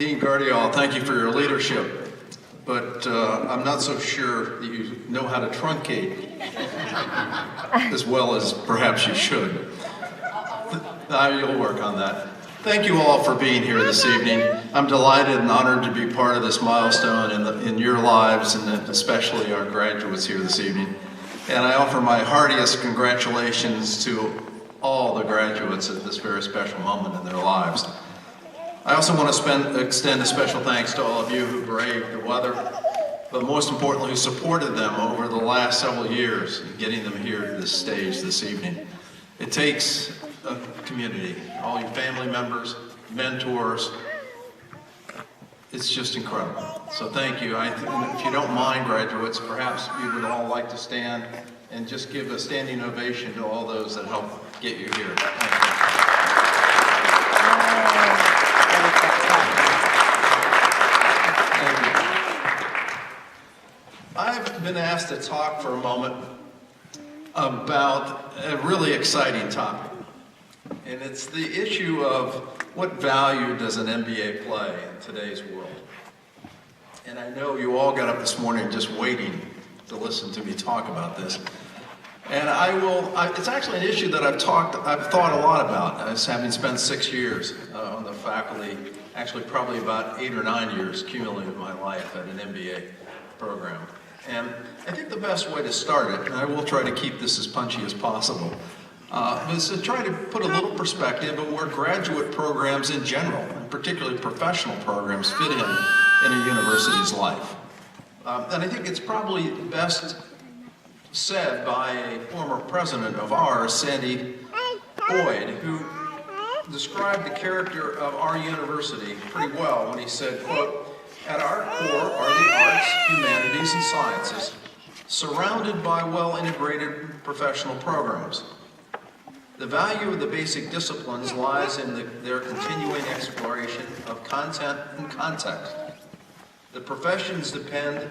Dean Guardiola, thank you for your leadership, but I'm not so sure that you know how to truncate as well as perhaps you should. You'll work on that. Thank you all for being here this evening. I'm delighted and honored to be part of this milestone in your lives, and especially our graduates here this evening. And I offer my heartiest congratulations to all the graduates at this very special moment in their lives. I also want to extend a special thanks to all of you who braved the weather, but most importantly, who supported them over the last several years in getting them here to this stage this evening. It takes a community, all your family members, mentors. It's just incredible. So thank you. If you don't mind, graduates, perhaps we would all like to stand and just give a standing ovation to all those that helped get you here. Thank you. I've been asked to talk for a moment about a really exciting topic, and it's the issue of what value does an MBA play in today's world. And I know you all got up this morning just waiting to listen to me talk about this. And it's actually an issue that I've thought a lot about, as having spent 6 years on the faculty, actually probably about 8 or 9 years cumulative of my life at an MBA program. And I think the best way to start it, and I will try to keep this as punchy as possible, is to try to put a little perspective of where graduate programs in general, and particularly professional programs, fit in a university's life. And I think it's probably best said by a former president of ours, Sandy Boyd, who described the character of our university pretty well when he said, quote, "At our core are the arts, humanities, and sciences, surrounded by well-integrated professional programs. The value of the basic disciplines lies in their continuing exploration of content and context. The professions depend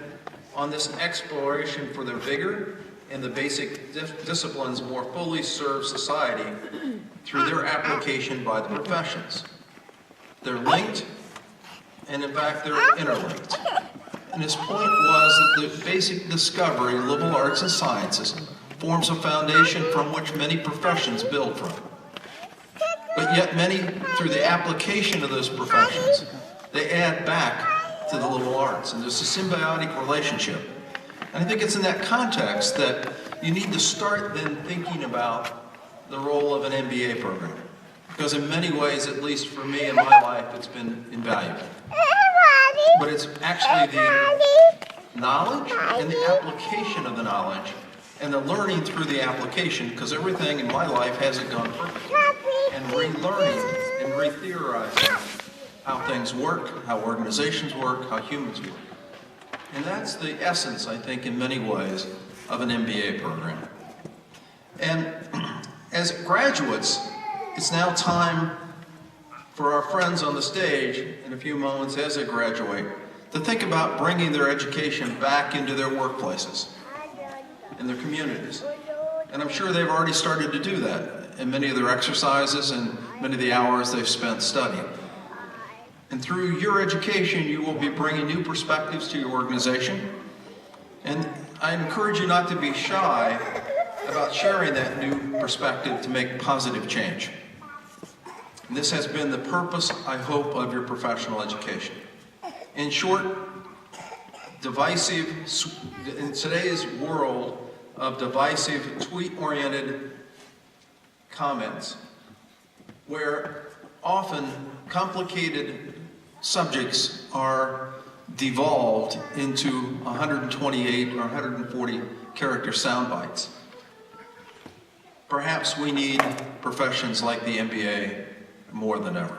on this exploration for their vigor, and the basic disciplines more fully serve society through their application by the professions. They're linked, and in fact, they're interlinked." And his point was that the basic discovery of liberal arts and sciences forms a foundation from which many professions build from. But yet many, through the application of those professions, they add back to the liberal arts, and there's a symbiotic relationship. And I think it's in that context that you need to start then thinking about the role of an MBA program. Because in many ways, at least for me in my life, it's been invaluable. But it's actually the knowledge and the application of the knowledge and the learning through the application, because everything in my life hasn't gone perfectly, and relearning and re-theorizing how things work, how organizations work, how humans work. And that's the essence, I think, in many ways, of an MBA program. And as graduates, it's now time for our friends on the stage, in a few moments as they graduate, to think about bringing their education back into their workplaces, in their communities. And I'm sure they've already started to do that in many of their exercises and many of the hours they've spent studying. And through your education, you will be bringing new perspectives to your organization. And I encourage you not to be shy about sharing that new perspective to make positive change. And this has been the purpose, I hope, of your professional education. In short, in today's world of divisive, tweet-oriented comments, where often complicated subjects are devolved into 128 or 140 character sound bites. Perhaps we need professions like the MBA more than ever.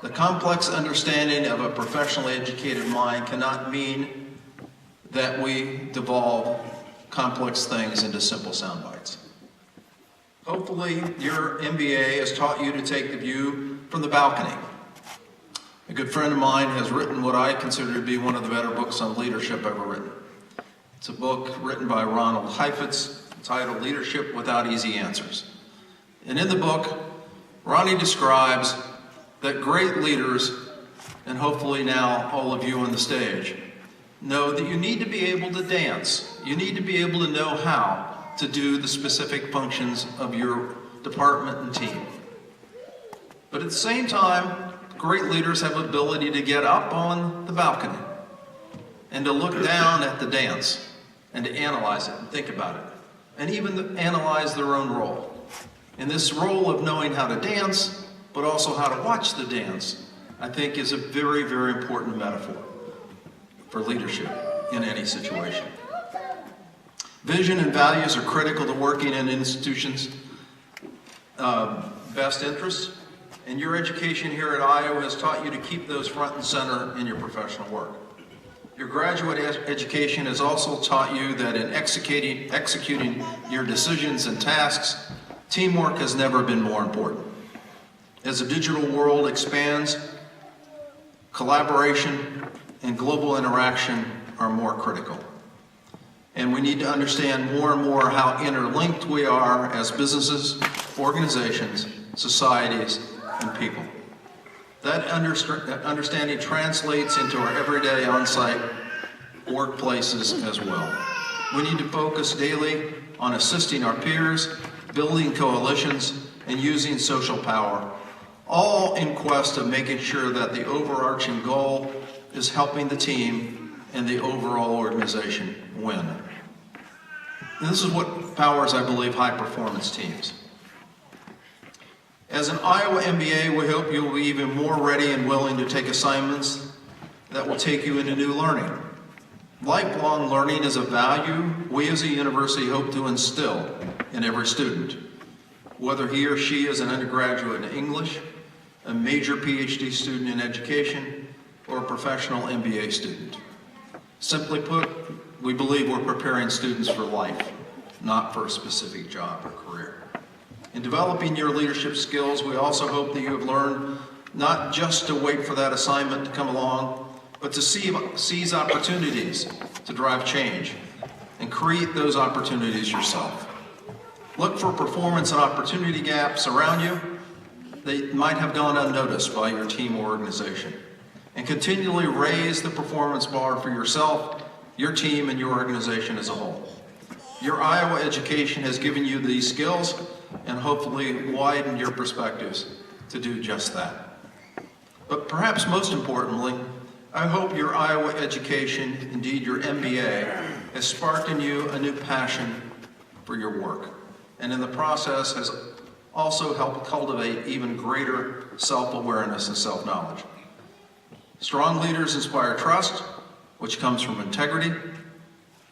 The complex understanding of a professionally educated mind cannot mean that we devolve complex things into simple sound bites. Hopefully, your MBA has taught you to take the view from the balcony. A good friend of mine has written what I consider to be one of the better books on leadership ever written. It's a book written by Ronald Heifetz titled Leadership Without Easy Answers. And in the book, Ronnie describes that great leaders and hopefully now all of you on the stage, know that you need to be able to dance. You need to be able to know how to do the specific functions of your department and team. But at the same time, great leaders have the ability to get up on the balcony and to look down at the dance and to analyze it and think about it, and even to analyze their own role. And this role of knowing how to dance, but also how to watch the dance, I think is a very, very important metaphor for leadership in any situation. Vision and values are critical to working in institutions' best interests, and your education here at Iowa has taught you to keep those front and center in your professional work. Your graduate education has also taught you that in executing your decisions and tasks, teamwork has never been more important. As the digital world expands, collaboration and global interaction are more critical. And we need to understand more and more how interlinked we are as businesses, organizations, societies, and people. That understanding translates into our everyday on-site workplaces as well. We need to focus daily on assisting our peers, building coalitions, and using social power, all in quest of making sure that the overarching goal is helping the team and the overall organization win. And this is what powers, I believe, high-performance teams. As an Iowa MBA, we hope you'll be even more ready and willing to take assignments that will take you into new learning. Lifelong learning is a value we as a university hope to instill in every student, whether he or she is an undergraduate in English, a major PhD student in education, or a professional MBA student. Simply put, we believe we're preparing students for life, not for a specific job or career. In developing your leadership skills, we also hope that you have learned not just to wait for that assignment to come along, but to seize opportunities to drive change and create those opportunities yourself. Look for performance and opportunity gaps around you that might have gone unnoticed by your team or organization, and continually raise the performance bar for yourself, your team, and your organization as a whole. Your Iowa education has given you these skills and hopefully widen your perspectives to do just that. But perhaps most importantly, I hope your Iowa education, indeed your MBA, has sparked in you a new passion for your work, and in the process has also helped cultivate even greater self-awareness and self-knowledge. Strong leaders inspire trust, which comes from integrity,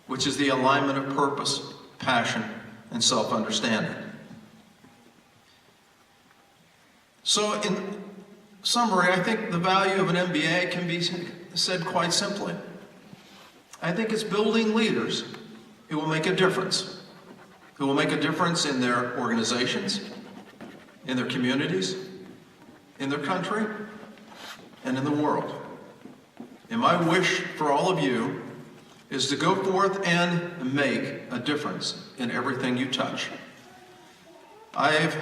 which is the alignment of purpose, passion, and self-understanding. So in summary, I think the value of an MBA can be said quite simply. I think it's building leaders who will make a difference, who will make a difference in their organizations, in their communities, in their country, and in the world. And my wish for all of you is to go forth and make a difference in everything you touch. I've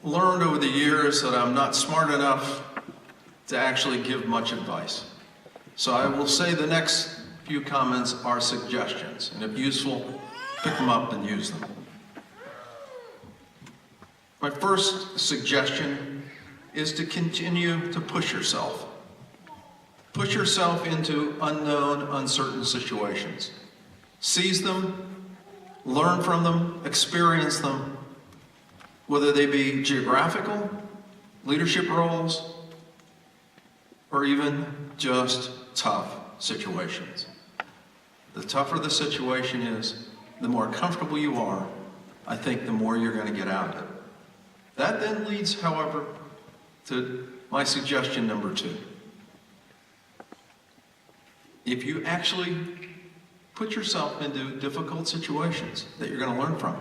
learned over the years that I'm not smart enough to actually give much advice. So I will say the next few comments are suggestions, and if useful, pick them up and use them. My first suggestion is to continue to push yourself. Push yourself into unknown, uncertain situations. Seize them, learn from them, experience them, whether they be geographical, leadership roles, or even just tough situations. The tougher the situation is, the more comfortable you are, I think the more you're going to get out of it. That then leads, however, to my suggestion number 2. If you actually put yourself into difficult situations that you're going to learn from,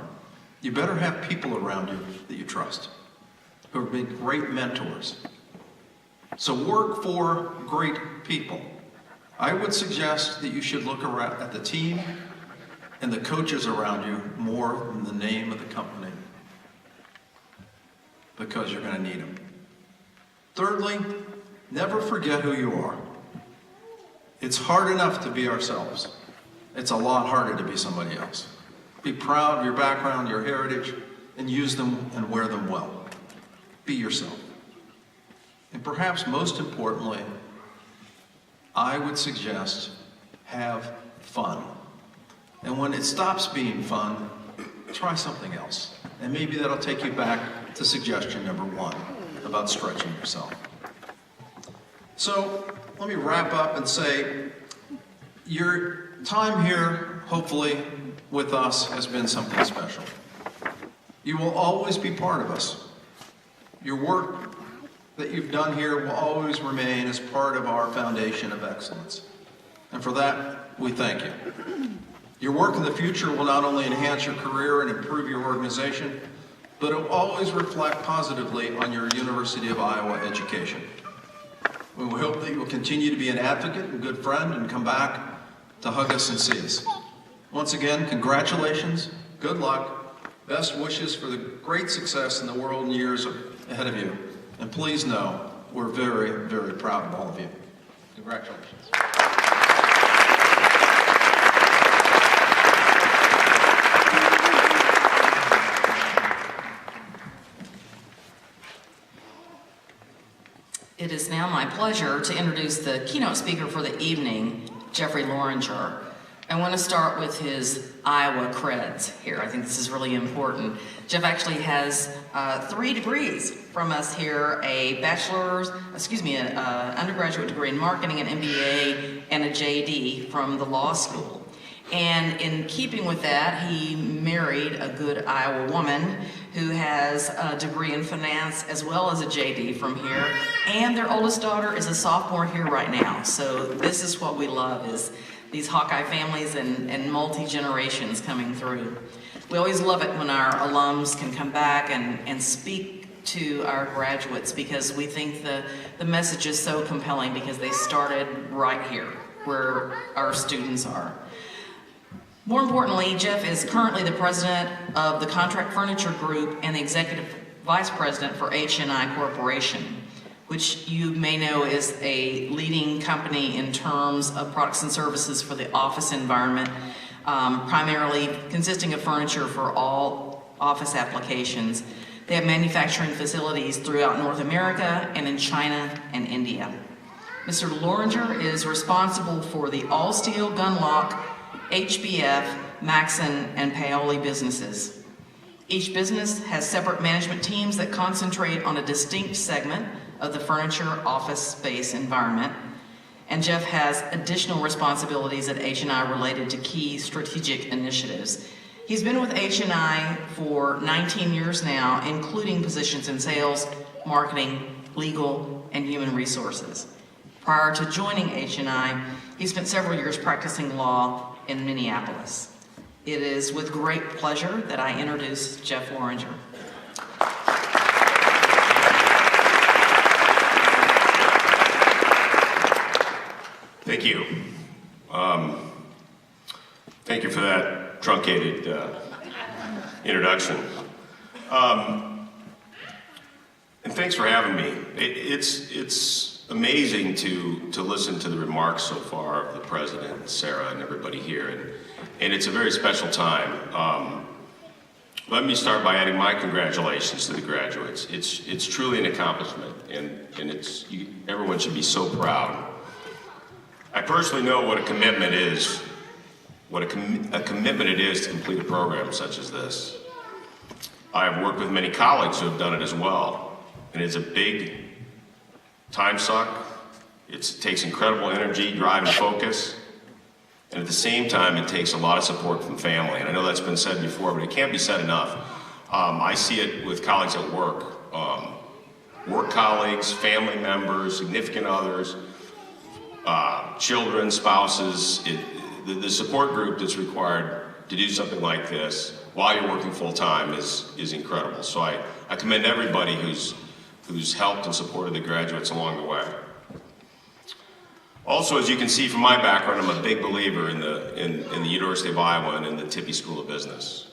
you better have people around you that you trust, who have been great mentors. So work for great people. I would suggest that you should look around at the team and the coaches around you more than the name of the company, because you're going to need them. Thirdly, never forget who you are. It's hard enough to be ourselves. It's a lot harder to be somebody else. Be proud of your background, your heritage, and use them and wear them well. Be yourself. And perhaps most importantly, I would suggest have fun. And when it stops being fun, try something else. And maybe that'll take you back to suggestion number 1 about stretching yourself. So let me wrap up and say, your time here, hopefully, with us has been something special. You will always be part of us. Your work that you've done here will always remain as part of our foundation of excellence. And for that, we thank you. Your work in the future will not only enhance your career and improve your organization, but it will always reflect positively on your University of Iowa education. We hope that you will continue to be an advocate and good friend and come back to hug us and see us. Once again, congratulations, good luck, best wishes for the great success in the world and years ahead of you. And please know, we're very, very proud of all of you. Congratulations. It is now my pleasure to introduce the keynote speaker for the evening, Jeffrey Loringer. I want to start with his Iowa creds here. I think this is really important. Jeff actually has 3 degrees from us here, an undergraduate degree in marketing, an MBA, and a JD from the law school. And in keeping with that, he married a good Iowa woman who has a degree in finance as well as a JD from here. And their oldest daughter is a sophomore here right now. So this is what we love, is these Hawkeye families and multi-generations coming through. We always love it when our alums can come back and speak to our graduates, because we think the message is so compelling because they started right here where our students are. More importantly, Jeff is currently the president of the Contract Furniture Group and the executive vice president for H&I Corporation, which you may know is a leading company in terms of products and services for the office environment, primarily consisting of furniture for all office applications. They have manufacturing facilities throughout North America and in China and India. Mr. Loringer is responsible for the all-steel gun lock, HBF, Maxon, and Paoli businesses. Each business has separate management teams that concentrate on a distinct segment of the furniture office space environment, and Jeff has additional responsibilities at H&I related to key strategic initiatives. He's been with H&I for 19 years now, including positions in sales, marketing, legal, and human resources. Prior to joining H&I, he spent several years practicing law in Minneapolis. It is with great pleasure that I introduce Jeff Loringer. Thank you. Thank you for that truncated introduction. And thanks for having me. It's amazing to listen to the remarks so far of the president, Sarah, and everybody here, and it's a very special time. Let me start by adding my congratulations to the graduates. It's truly an accomplishment, and everyone should be so proud. I personally know what a commitment is, what a commitment it is to complete a program such as this. I have worked with many colleagues who have done it as well, and it's a big time suck. It takes incredible energy, drive, and focus. And at the same time, it takes a lot of support from family. And I know that's been said before, but it can't be said enough. I see it with colleagues at work. Work colleagues, family members, significant others, children, spouses. The support group that's required to do something like this while you're working full time is incredible. So I commend everybody who's helped and supported the graduates along the way. Also, as you can see from my background, I'm a big believer in the University of Iowa and in the Tippie School of Business.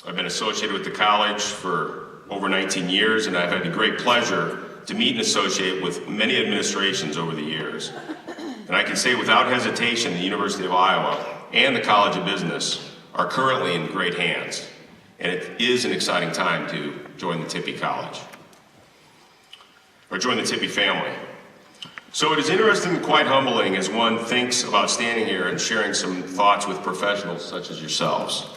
I've been associated with the college for over 19 years, and I've had the great pleasure to meet and associate with many administrations over the years. And I can say without hesitation, the University of Iowa and the College of Business are currently in great hands. And it is an exciting time to join the Tippie College, or join the Tippie family. So it is interesting and quite humbling as one thinks about standing here and sharing some thoughts with professionals such as yourselves.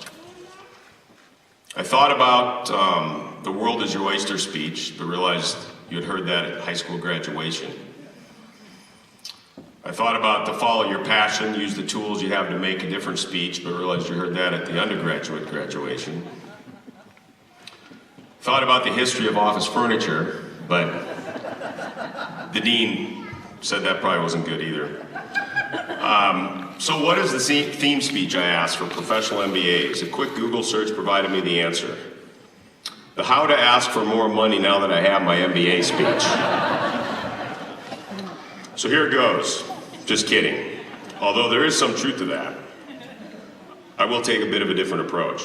I thought about the world is your oyster speech, but realized you had heard that at high school graduation. I thought about the follow your passion, use the tools you have to make a different speech, but realized you heard that at the undergraduate graduation. Thought about the history of office furniture, but the dean said that probably wasn't good either. So what is the theme speech, I asked, for professional MBAs? A quick Google search provided me the answer. The how to ask for more money now that I have my MBA speech. So here it goes. Just kidding. Although there is some truth to that, I will take a bit of a different approach.